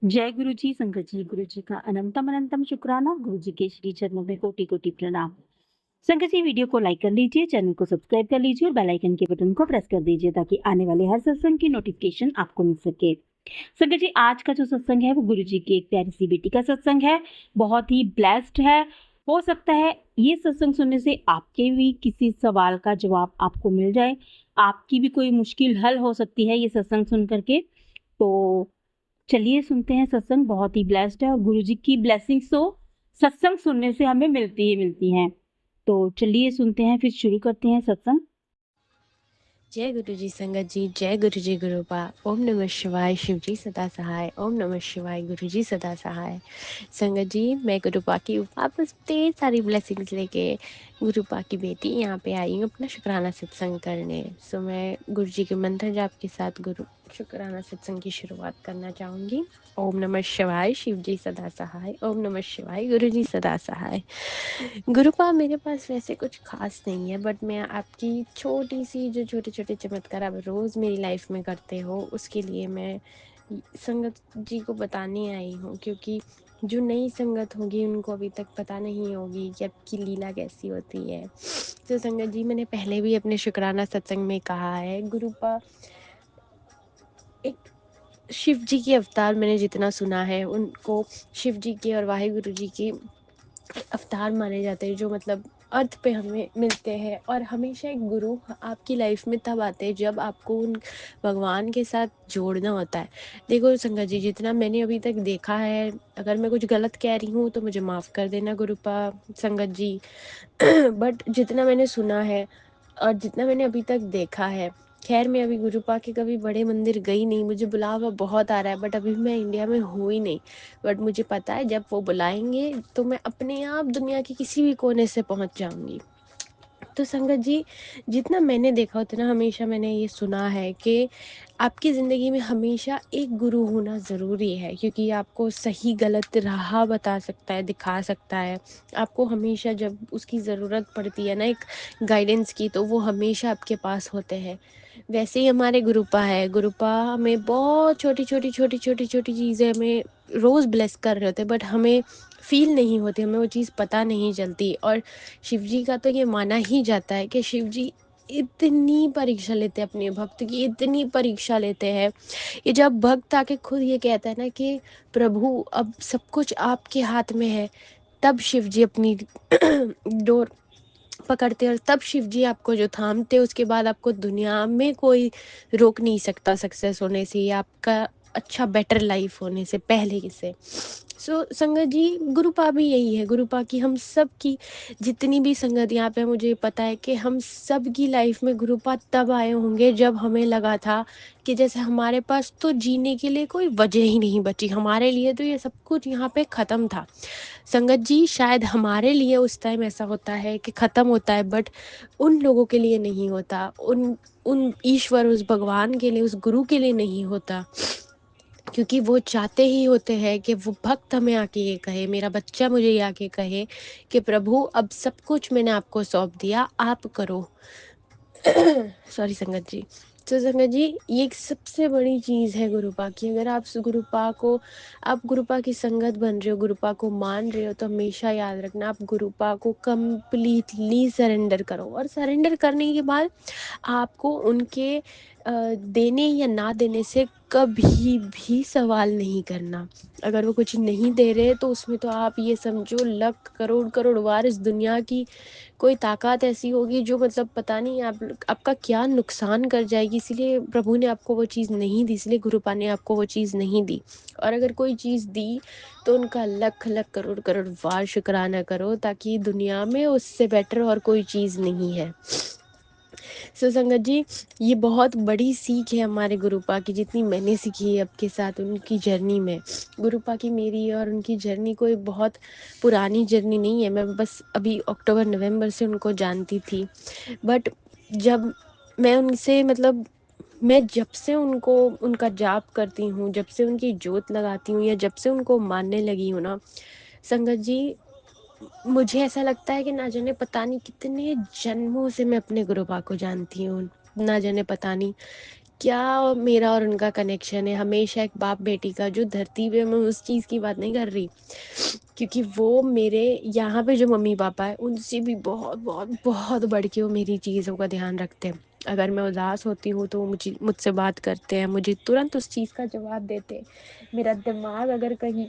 जय गुरु जी, संगत जी, गुरु जी का अनंतम अनंतम शुक्राना, गुरु जी के श्री चरणों में कोटि कोटि प्रणाम। संगत जी, वीडियो को लाइक कर लीजिए, चैनल को सब्सक्राइब कर लीजिए और बेल आइकन के बटन को प्रेस कर दीजिए ताकि आने वाले हर सत्संग की नोटिफिकेशन आपको मिल सके। संगत जी, आज का जो सत्संग है वो गुरु जी की एक प्यारी सी बेटी का सत्संग है। बहुत ही ब्लेस्ड है। हो सकता है ये सत्संग सुनने से आपके भी किसी सवाल का जवाब आपको मिल जाए, आपकी भी कोई मुश्किल हल हो सकती है ये सत्संग सुन करके। तो चलिए सुनते हैं सत्संग। बहुत ही ब्लेस्ड है और गुरु जी की ब्लेसिंग्स तो सत्संग सुनने से हमें मिलती ही मिलती हैं। तो चलिए सुनते हैं, फिर शुरू करते हैं सत्संग। जय गुरु जी संगत जी, जय गुरु जी गुरुपा। ओम नमः शिवाय, शिव जी सदा सहाय। ओम नमः शिवाय, गुरु जी सदा सहाय। संगत जी, मैं गुरुपा की वापस ढेर सारी ब्लेसिंग्स लेके गुरुपा की बेटी यहाँ पे आई हूँ अपना शुक्राना सत्संग करने। सो मैं गुरु जी के मंत्र जाप के साथ गुरु शुक्राना सत्संग की शुरुआत करना चाहूँगी। ओम नमः शिवाय, शिव जी सदा सहाय। ओम नमः शिवाय, गुरु जी सदा सहाय। गुरुपा मेरे पास वैसे कुछ खास नहीं है, बट मैं आपकी छोटी सी जो छोटे छोटे चमत्कार आप रोज़ मेरी लाइफ में करते हो उसके लिए मैं संगत जी को बताने आई हूँ, क्योंकि जो नई संगत होगी उनको अभी तक पता नहीं होगी कि आपकी लीला कैसी होती है। तो संगत जी, मैंने पहले भी अपने शुक्राना सत्संग में कहा है, गुरुपा एक शिव जी के अवतार मैंने जितना सुना है उनको शिव जी के और वाहिगुरु जी के अवतार माने जाते हैं, जो मतलब अर्थ पे हमें मिलते हैं। और हमेशा एक गुरु आपकी लाइफ में तब आते हैं जब आपको उन भगवान के साथ जोड़ना होता है। देखो संगत जी, जितना मैंने अभी तक देखा है, अगर मैं कुछ गलत कह रही हूँ तो मुझे माफ़ कर देना गुरुपा संगत जी। बट जितना मैंने सुना है और जितना मैंने अभी तक देखा है, खैर मैं अभी गुरुपा के कभी बड़े मंदिर गई नहीं, मुझे बुलावा बहुत आ रहा है, बट अभी मैं इंडिया में हूँ ही नहीं। बट मुझे पता है जब वो बुलाएंगे तो मैं अपने आप दुनिया के किसी भी कोने से पहुँच जाऊँगी। तो संगत जी, जितना मैंने देखा उतना हमेशा मैंने ये सुना है कि आपकी ज़िंदगी में हमेशा एक गुरु होना ज़रूरी है, क्योंकि आपको सही गलत राह बता सकता है, दिखा सकता है। आपको हमेशा जब उसकी ज़रूरत पड़ती है ना एक गाइडेंस की, तो वो हमेशा आपके पास होते हैं। वैसे ही हमारे गुरुपा है, गुरुपा हमें बहुत छोटी छोटी छोटी छोटी छोटी चीज़ें हमें रोज़ ब्लेस कर रहे होते हैं, बट हमें फील नहीं होती, हमें वो चीज़ पता नहीं चलती। और शिव जी का तो ये माना ही जाता है कि शिव जी इतनी परीक्षा लेते हैं अपने भक्त की, इतनी परीक्षा लेते हैं। ये जब भक्त आके खुद ये कहता है ना कि प्रभु अब सब कुछ आपके हाथ में है, तब शिव जी अपनी डोर पकड़ते हैं, और तब शिव जी आपको जो थामते, उसके बाद आपको दुनिया में कोई रोक नहीं सकता सक्सेस होने से या आपका अच्छा बेटर लाइफ होने से पहले से। सो संगत जी, गुरुपा भी यही है। गुरुपा की हम सब की जितनी भी संगत यहाँ पे, मुझे पता है कि हम सब की लाइफ में गुरुपा तब आए होंगे जब हमें लगा था कि जैसे हमारे पास तो जीने के लिए कोई वजह ही नहीं बची, हमारे लिए तो ये सब कुछ यहाँ पे ख़त्म था। संगत जी, शायद हमारे लिए उस टाइम ऐसा होता है कि ख़त्म होता है, बट उन लोगों के लिए नहीं होता, उन उन ईश्वर, उस भगवान के लिए, उस गुरु के लिए नहीं होता, क्योंकि वो चाहते ही होते हैं कि वो भक्त हमें आके ये कहे, मेरा बच्चा मुझे ये आके कहे कि प्रभु अब सब कुछ मैंने आपको सौंप दिया, आप करो। सॉरी संगत जी। तो संगत जी, ये एक सबसे बड़ी चीज़ है गुरुपा की। अगर आप गुरुपा की संगत बन रहे हो, गुरुपा को मान रहे हो, तो हमेशा याद रखना, आप गुरुपा को कंप्लीटली सरेंडर करो। और सरेंडर करने के बाद आपको उनके देने या ना देने से कभी भी सवाल नहीं करना। अगर वो कुछ नहीं दे रहे तो उसमें तो आप ये समझो लाख करोड़ करोड़ बार इस दुनिया की कोई ताकत ऐसी होगी जो मतलब पता नहीं आपका क्या नुकसान कर जाएगी। इसीलिए प्रभु ने आपको वो चीज़ नहीं दी, इसलिए गुरुपा ने आपको वो चीज़ नहीं दी। और अगर कोई चीज़ दी तो उनका लख लख करोड़ करोड़ बार शुक्राना करो, ताकि दुनिया में उससे बेटर और कोई चीज़ नहीं है। सो संगत जी, ये बहुत बड़ी सीख है हमारे गुरुपा की, जितनी मैंने सीखी है आपके साथ उनकी जर्नी में। गुरुपा की मेरी और उनकी जर्नी कोई बहुत पुरानी जर्नी नहीं है, मैं बस अभी अक्टूबर नवंबर से उनको जानती थी। बट जब मैं उनसे मतलब मैं जब से उनको उनका जाप करती हूँ, जब से उनकी जोत लगाती हूँ, या जब से उनको मानने लगी हूँ ना संगत जी, मुझे ऐसा लगता है कि ना जाने पता नहीं कितने जन्मों से मैं अपने गुरुपा को जानती हूँ। ना जाने पता नहीं क्या मेरा और उनका कनेक्शन है, हमेशा एक बाप बेटी का, जो धरती पे, मैं उस चीज़ की बात नहीं कर रही, क्योंकि वो मेरे यहाँ पे जो मम्मी पापा है उनसे भी बहुत बहुत बहुत बढ़ के वो मेरी चीज़ों का ध्यान रखते हैं। अगर मैं उदास होती हूँ तो वो मुझसे बात करते हैं, मुझे तुरंत उस चीज़ का जवाब देते हैं। मेरा दिमाग अगर कहीं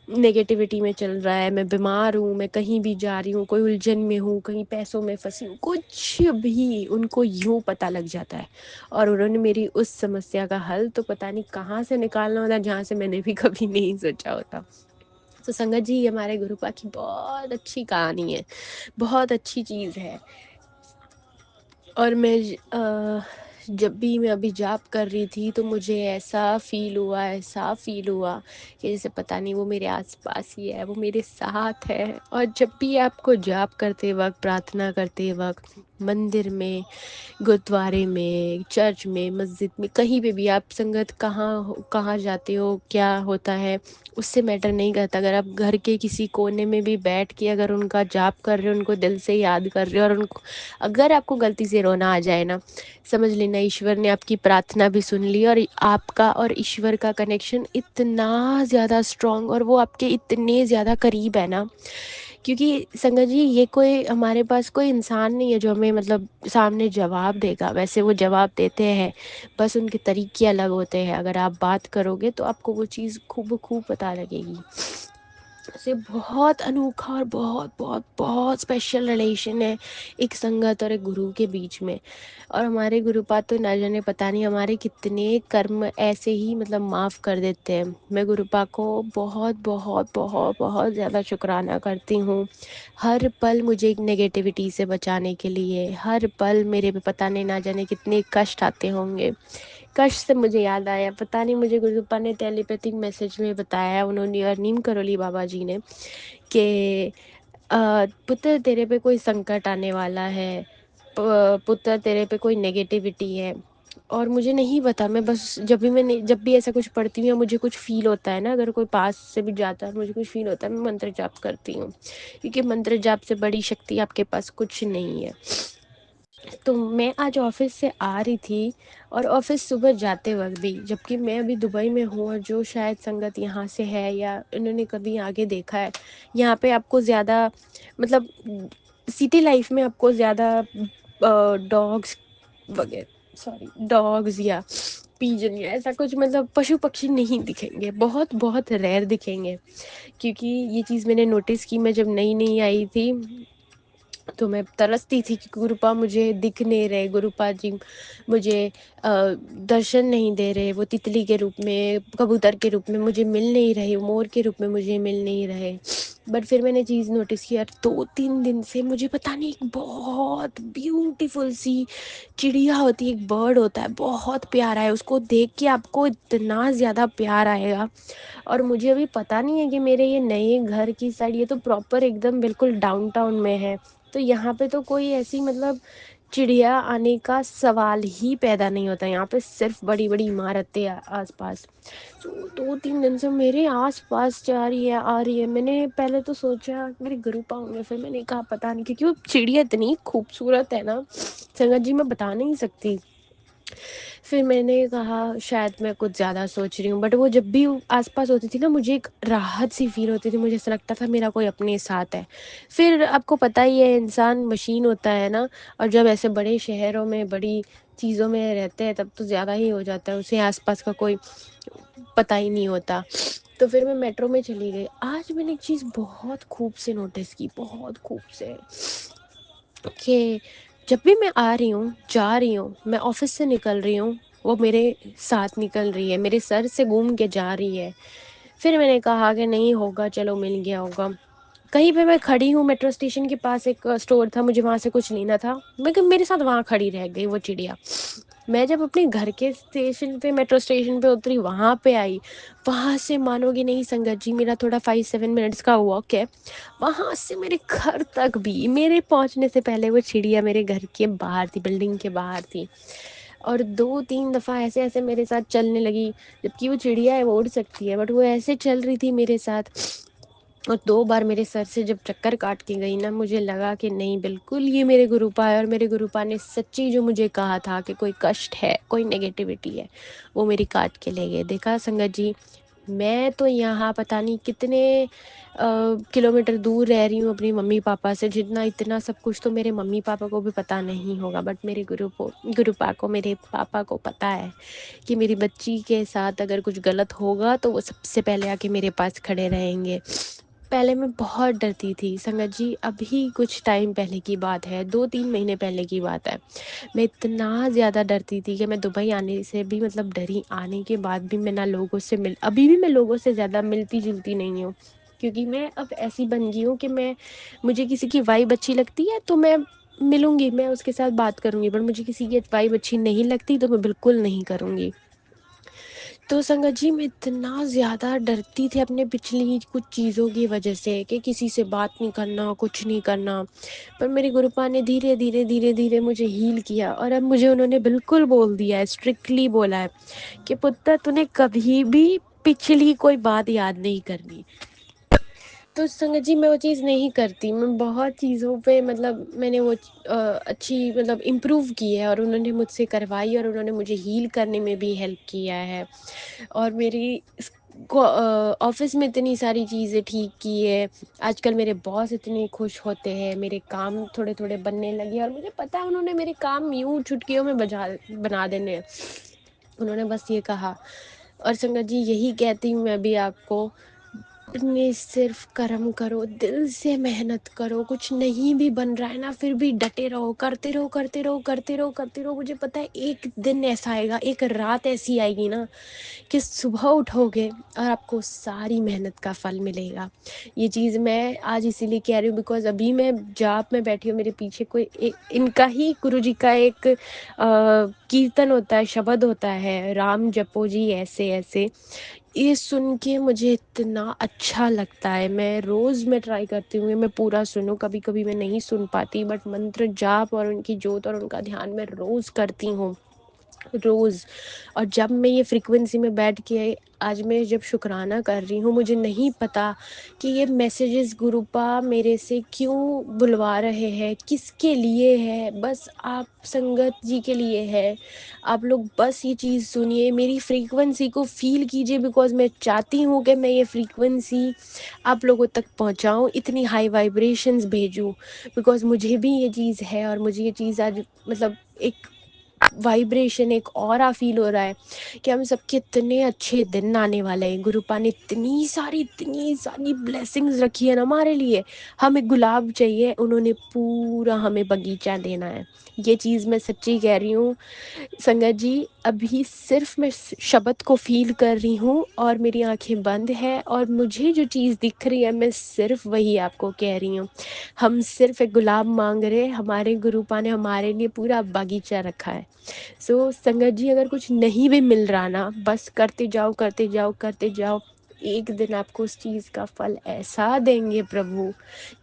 नेगेटिविटी में चल रहा है, मैं बीमार हूँ, मैं कहीं भी जा रही हूँ, कोई उलझन में हूँ, कहीं पैसों में फंसी हूँ, कुछ भी उनको यूं पता लग जाता है। और उन्होंने मेरी उस समस्या का हल तो पता नहीं कहाँ से निकालना होता है, जहाँ से मैंने भी कभी नहीं सोचा होता। तो संगत जी, ये हमारे गुरुपा की बहुत अच्छी कहानी है, बहुत अच्छी चीज़ है। और जब भी मैं अभी जाप कर रही थी तो मुझे ऐसा फील हुआ कि जैसे पता नहीं वो मेरे आसपास ही है, वो मेरे साथ है। और जब भी आपको जाप करते वक्त, प्रार्थना करते वक्त, मंदिर में, गुरुद्वारे में, चर्च में, मस्जिद में, कहीं पे भी आप संगत कहाँ जाते हो, क्या होता है, उससे मैटर नहीं करता। अगर आप घर के किसी कोने में भी बैठ के अगर उनका जाप कर रहे हो, उनको दिल से याद कर रहे हो, और उनको, अगर आपको गलती से रोना आ जाए ना, समझ लेना ईश्वर ने आपकी प्रार्थना भी सुन ली, और आपका और ईश्वर का कनेक्शन इतना ज़्यादा स्ट्रॉन्ग, और वो आपके इतने ज़्यादा करीब है ना। क्योंकि संगत जी, ये कोई हमारे पास कोई इंसान नहीं है जो हमें मतलब सामने जवाब देगा, वैसे वो जवाब देते हैं, बस उनके तरीके अलग होते हैं। अगर आप बात करोगे तो आपको वो चीज़ खूब खूब पता लगेगी। से बहुत अनोखा और बहुत बहुत बहुत स्पेशल रिलेशन है एक संगत और एक गुरु के बीच में। और हमारे गुरुपाद तो ना जाने पता नहीं हमारे कितने कर्म ऐसे ही मतलब माफ़ कर देते हैं। मैं गुरुपा को बहुत बहुत बहुत बहुत ज़्यादा शुक्राना करती हूँ। हर पल मुझे एक नेगेटिविटी से बचाने के लिए, हर पल मेरे पे पता नहीं ना जाने कितने कष्ट आते होंगे। कष्ट से मुझे याद आया, पता नहीं मुझे गुरुपा ने टेलीपैथिक मैसेज में बताया, उन्होंने और नीम करोली बाबा जी ने, कि पुत्र तेरे पे कोई संकट आने वाला है, पुत्र तेरे पे कोई नेगेटिविटी है। और मुझे नहीं पता, मैं बस जब भी ऐसा कुछ पढ़ती हूँ या मुझे कुछ फील होता है ना, अगर कोई पास से भी जाता है और मुझे कुछ फील होता है, मैं मंत्र जाप करती हूँ, क्योंकि मंत्र जाप से बड़ी शक्ति आपके पास कुछ नहीं है। तो मैं आज ऑफिस से आ रही थी, और ऑफिस सुबह जाते वक्त भी, जबकि मैं अभी दुबई में हूँ, और जो शायद संगत यहाँ से है या इन्होंने कभी आगे देखा है, यहाँ पे आपको ज़्यादा मतलब सिटी लाइफ में आपको ज़्यादा डॉग्स वगैरह, सॉरी, डॉग्स या पीजन या ऐसा कुछ मतलब पशु पक्षी नहीं दिखेंगे, बहुत बहुत रेयर दिखेंगे। क्योंकि ये चीज़ मैंने नोटिस की, मैं जब नई नई आई थी तो मैं तरसती थी कि गुरुपा मुझे दिख नहीं रहे, गुरुपा जी मुझे दर्शन नहीं दे रहे, वो तितली के रूप में, कबूतर के रूप में मुझे मिल नहीं रहे, मोर के रूप में मुझे मिल नहीं रहे। बट फिर मैंने चीज़ नोटिस की, यार 2-3 दिन से मुझे पता नहीं, एक बहुत ब्यूटीफुल सी चिड़िया होती है, एक बर्ड होता है, बहुत प्यारा है, उसको देख के आपको इतना ज़्यादा प्यार आएगा। और मुझे अभी पता नहीं है कि मेरे ये नए घर की साइड, ये तो प्रॉपर एकदम बिल्कुल डाउनटाउन में है, तो यहाँ पे तो कोई ऐसी मतलब चिड़िया आने का सवाल ही पैदा नहीं होता। यहाँ पे सिर्फ बड़ी बड़ी इमारतें आसपास। तो 2-3 दिन से मेरे आसपास जा रही है, आ रही है। मैंने पहले तो सोचा मेरे गुरु होंगे, फिर मैंने कहा पता नहीं, क्योंकि वो चिड़िया इतनी खूबसूरत है ना संगत जी, मैं बता नहीं सकती। फिर मैंने कहा शायद मैं कुछ ज़्यादा सोच रही हूँ, बट वो जब भी आसपास होती थी ना, मुझे एक राहत सी फील होती थी, मुझे ऐसा लगता था मेरा कोई अपने साथ है। फिर आपको पता ही है, इंसान मशीन होता है ना, और जब ऐसे बड़े शहरों में बड़ी चीज़ों में रहते हैं तब तो ज़्यादा ही हो जाता है, उसे आसपास का कोई पता ही नहीं होता। तो फिर मैं मेट्रो में चली गई। आज मैंने एक चीज़ बहुत खूब से नोटिस की, बहुत खूब से, कि जब भी मैं आ रही हूँ, जा रही हूँ, मैं ऑफिस से निकल रही हूँ, वो मेरे साथ निकल रही है, मेरे सर से घूम के जा रही है। फिर मैंने कहा कि नहीं होगा, चलो मिल गया होगा। कहीं पे मैं खड़ी हूँ, मेट्रो स्टेशन के पास एक स्टोर था, मुझे वहाँ से कुछ लेना था, लेकिन मेरे साथ वहाँ खड़ी रह गई वो चिड़िया। मैं जब अपने घर के स्टेशन पे, मेट्रो स्टेशन पे उतरी, वहाँ पे आई, वहाँ से मानोगे नहीं संगत जी, मेरा थोड़ा 5-7 मिनट्स का वॉक है, वहाँ से मेरे घर तक भी मेरे पहुँचने से पहले वो चिड़िया मेरे घर के बाहर थी, बिल्डिंग के बाहर थी। और 2-3 दफ़ा ऐसे ऐसे मेरे साथ चलने लगी, जबकि वो चिड़िया है, वो उड़ सकती है, बट वो ऐसे चल रही थी मेरे साथ। और 2 बार मेरे सर से जब चक्कर काट के गई ना, मुझे लगा कि नहीं, बिल्कुल ये मेरे गुरुपा है और मेरे गुरुपा ने सच्ची जो मुझे कहा था कि कोई कष्ट है, कोई नेगेटिविटी है, वो मेरी काट के ले गए। देखा संगत जी, मैं तो यहाँ पता नहीं कितने किलोमीटर दूर रह रही हूँ अपनी मम्मी पापा से, जितना इतना सब कुछ तो मेरे मम्मी पापा को भी पता नहीं होगा, बट मेरे गुरुपा को, मेरे पापा को पता है कि मेरी बच्ची के साथ अगर कुछ गलत होगा तो वो सबसे पहले आके मेरे पास खड़े रहेंगे। पहले मैं बहुत डरती थी संगत जी, अभी कुछ टाइम पहले की बात है, 2-3 महीने पहले की बात है। मैं इतना ज़्यादा डरती थी कि मैं दुबई आने से भी मतलब डरी, आने के बाद भी मैं ना लोगों से अभी भी मैं लोगों से ज़्यादा मिलती-जुलती नहीं हूँ। क्योंकि मैं अब ऐसी बन गई हूँ कि मुझे किसी की वाइब अच्छी लगती है तो मैं मिलूँगी, मैं उसके साथ बात करूँगी, पर मुझे किसी की वाइब अच्छी नहीं लगती तो मैं बिल्कुल नहीं करूँगी। तो संगत जी, मैं इतना ज़्यादा डरती थी अपने पिछली कुछ चीज़ों की वजह से कि किसी से बात नहीं करना, कुछ नहीं करना। पर मेरे गुरुपा ने धीरे-धीरे मुझे हील किया और अब मुझे उन्होंने बिल्कुल बोल दिया है, स्ट्रिक्टली बोला है कि पुत्र, तूने कभी भी पिछली कोई बात याद नहीं करनी। तो संगत जी, मैं वो चीज़ नहीं करती। मैं बहुत चीज़ों पे मतलब मैंने वो अच्छी मतलब इम्प्रूव की है और उन्होंने मुझसे करवाई और उन्होंने मुझे हील करने में भी हेल्प किया है। और मेरी ऑफ़िस में इतनी सारी चीज़ें ठीक की है। आजकल मेरे बॉस इतने खुश होते हैं, मेरे काम थोड़े-थोड़े बनने लगे और मुझे पता है उन्होंने मेरे काम यूँ चुटकियों में बना देने हैं। उन्होंने बस ये कहा, और संगत जी यही कहती हूँ मैं भी आपको, अपने सिर्फ कर्म करो, दिल से मेहनत करो, कुछ नहीं भी बन रहा है ना फिर भी डटे रहो, करते रहो, करते रहो, करते रहो, करते रहो। मुझे पता है एक दिन ऐसा आएगा, एक रात ऐसी आएगी ना कि सुबह उठोगे और आपको सारी मेहनत का फल मिलेगा। ये चीज़ मैं आज इसीलिए कह रही हूँ बिकॉज़ अभी मैं जाप में बैठी हूँ, मेरे पीछे कोई इनका ही गुरु जी का एक कीर्तन होता है, शब्द होता है, राम जपो जी ऐसे ऐसे। ये सुन के मुझे इतना अच्छा लगता है, मैं ट्राई करती हूँ कि मैं पूरा सुनूँ, कभी कभी मैं नहीं सुन पाती, बट मंत्र जाप और उनकी जोत और उनका ध्यान मैं रोज़ करती हूँ, रोज़। और जब मैं ये फ्रीक्वेंसी में बैठ के आज मैं जब शुक्राना कर रही हूँ, मुझे नहीं पता कि ये मैसेजेस गुरुपा मेरे से क्यों बुलवा रहे हैं, किसके लिए है, बस आप संगत जी के लिए है। आप लोग बस ये चीज़ सुनिए, मेरी फ्रीक्वेंसी को फील कीजिए, बिकॉज़ मैं चाहती हूँ कि मैं ये फ्रीक्वेंसी आप लोगों तक पहुँचाऊँ, इतनी हाई वाइब्रेशंस भेजूँ, बिकॉज़ मुझे भी ये चीज़ है और मुझे ये चीज़ आज मतलब एक वाइब्रेशन, एक ऑरा फील हो रहा है कि हम सबके इतने अच्छे दिन आने वाले हैं। गुरुपा ने इतनी सारी ब्लेसिंग्स रखी है ना हमारे लिए। हमें गुलाब चाहिए, उन्होंने पूरा हमें बगीचा देना है। ये चीज़ मैं सच्ची कह रही हूँ संगत जी। अभी सिर्फ मैं शब्द को फील कर रही हूँ और मेरी आंखें बंद है और मुझे जो चीज़ दिख रही है मैं सिर्फ वही आपको कह रही हूँ। हम सिर्फ एक गुलाब मांग रहे हैं, हमारे गुरुपा ने हमारे लिए पूरा बागीचा रखा है। सो संगत जी, अगर कुछ नहीं भी मिल रहा ना, बस करते जाओ, करते जाओ, करते जाओ। एक दिन आपको उस चीज़ का फल ऐसा देंगे प्रभु,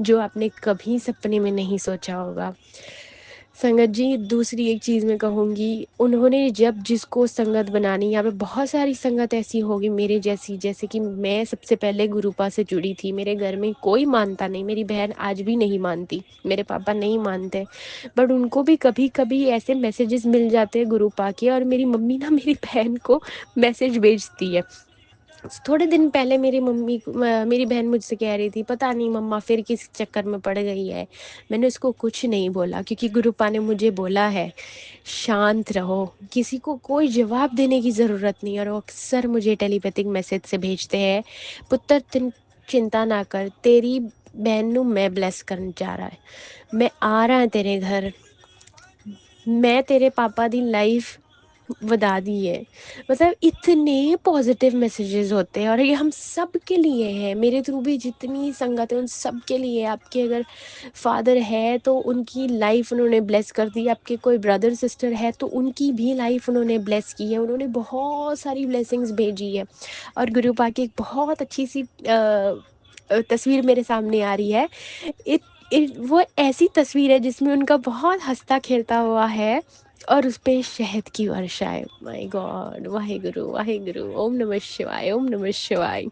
जो आपने कभी सपने में नहीं सोचा होगा। संगत जी, दूसरी एक चीज़ मैं कहूँगी, उन्होंने जब जिसको संगत बनानी, यहाँ पे बहुत सारी संगत ऐसी होगी मेरे जैसी, जैसे कि मैं सबसे पहले गुरुपा से जुड़ी थी। मेरे घर में कोई मानता नहीं, मेरी बहन आज भी नहीं मानती, मेरे पापा नहीं मानते, बट उनको भी कभी-कभी ऐसे मैसेजेस मिल जाते हैं गुरुपा के, और मेरी मम्मी ना मेरी बहन को मैसेज भेजती है। थोड़े दिन पहले मेरी बहन मुझसे कह रही थी, पता नहीं मम्मा फिर किस चक्कर में पड़ गई है। मैंने उसको कुछ नहीं बोला, क्योंकि गुरुपा ने मुझे बोला है शांत रहो, किसी को कोई जवाब देने की ज़रूरत नहीं है। और वो अक्सर मुझे टेलीपैथिक मैसेज से भेजते हैं, पुत्र चिंता ना कर, तेरी बहन नू मैं ब्लेस करने जा रहा है, मैं आ रहा है तेरे घर, मैं तेरे पापा दी लाइफ बता दी है। मतलब इतने पॉजिटिव मैसेजेस होते हैं और ये हम सब के लिए है, मेरे थ्रू भी जितनी संगत है उन सब के लिए। आपके अगर फादर है तो उनकी लाइफ उन्होंने ब्लेस कर दी, आपके कोई ब्रदर सिस्टर है तो उनकी भी लाइफ उन्होंने ब्लेस की है, उन्होंने बहुत सारी ब्लेसिंग्स भेजी है। और गुरुपा की एक बहुत अच्छी सी तस्वीर मेरे सामने आ रही है। वो ऐसी तस्वीर है जिसमें उनका बहुत हंसता खेलता हुआ है और उस पे शहद की वर्षाएं। माय गॉड, वाहेगुरु वाहेगुरु, ओम नमः शिवाय, ओम नमः शिवाय।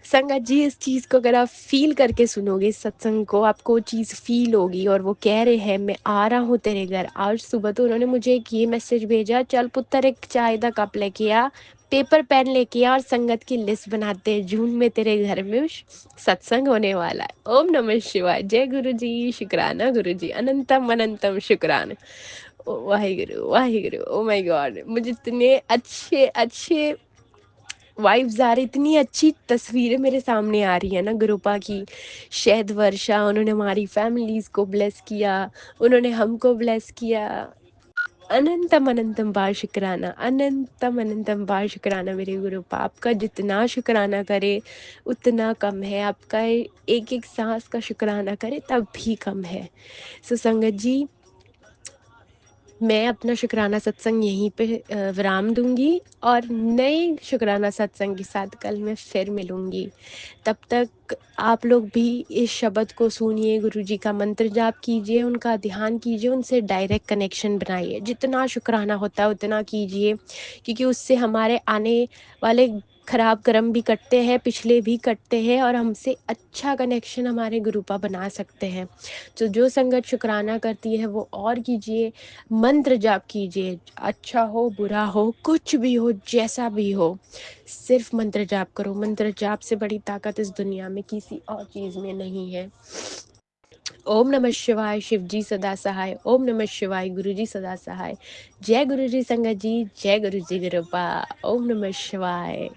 संगत जी, इस चीज को अगर आप फील करके सुनोगे, इस सत्संग को, आपको वो चीज फील होगी। और वो कह रहे हैं मैं आ रहा हूँ तेरे घर। आज सुबह तो उन्होंने मुझे एक ये मैसेज भेजा, चल पुत्र एक चाय का कप लेके आ, पेपर पेन लेके आ और संगत की लिस्ट बनाते हैं, जून में तेरे घर में सत्संग होने वाला है। ओम नमः शिवाय। जय गुरु जी, शुक्राना गुरु जी, अनंतम अनंतम शुक्राना। ओ Waheguru Waheguru, oh my god, मुझे इतने अच्छे अच्छे वाइब्स आ रही, इतनी अच्छी तस्वीरें मेरे सामने आ रही है ना गुरुपा की। शहद वर्षा, उन्होंने हमारी फैमिलीज को ब्लेस किया, उन्होंने हमको ब्लेस किया। अनंतम अनंतम बार शुक्राना, अनंतम अनंतम बार शुक्राना मेरे गुरुपा। आपका जितना शुक्राना करे उतना कम है, आपका एक एक सांस का शुक्राना करे तब भी कम है। सो संगत जी, मैं अपना शुक्राना सत्संग यहीं पे विराम दूंगी, और नए शुक्राना सत्संग के साथ कल मैं फिर मिलूंगी। तब तक आप लोग भी इस शब्द को सुनिए, गुरु जी का मंत्र जाप कीजिए, उनका ध्यान कीजिए, उनसे डायरेक्ट कनेक्शन बनाइए। जितना शुक्राना होता है उतना कीजिए, क्योंकि उससे हमारे आने वाले खराब कर्म भी कटते हैं, पिछले भी कटते हैं, और हमसे अच्छा कनेक्शन हमारे गुरुपा बना सकते हैं। तो जो संगत शुक्राना करती है वो और कीजिए, मंत्र जाप कीजिए, अच्छा हो बुरा हो कुछ भी हो जैसा भी हो, सिर्फ मंत्र जाप करो। मंत्र जाप से बड़ी ताकत इस दुनिया में किसी और चीज में नहीं है। ओम नमः शिवाय, शिव जी सदा सहाय। ओम नमः शिवाय, गुरु जी सदा सहाय। जय गुरु जी संगत जी, जय गुरु जी गुरुपा। ओम नमः शिवाय।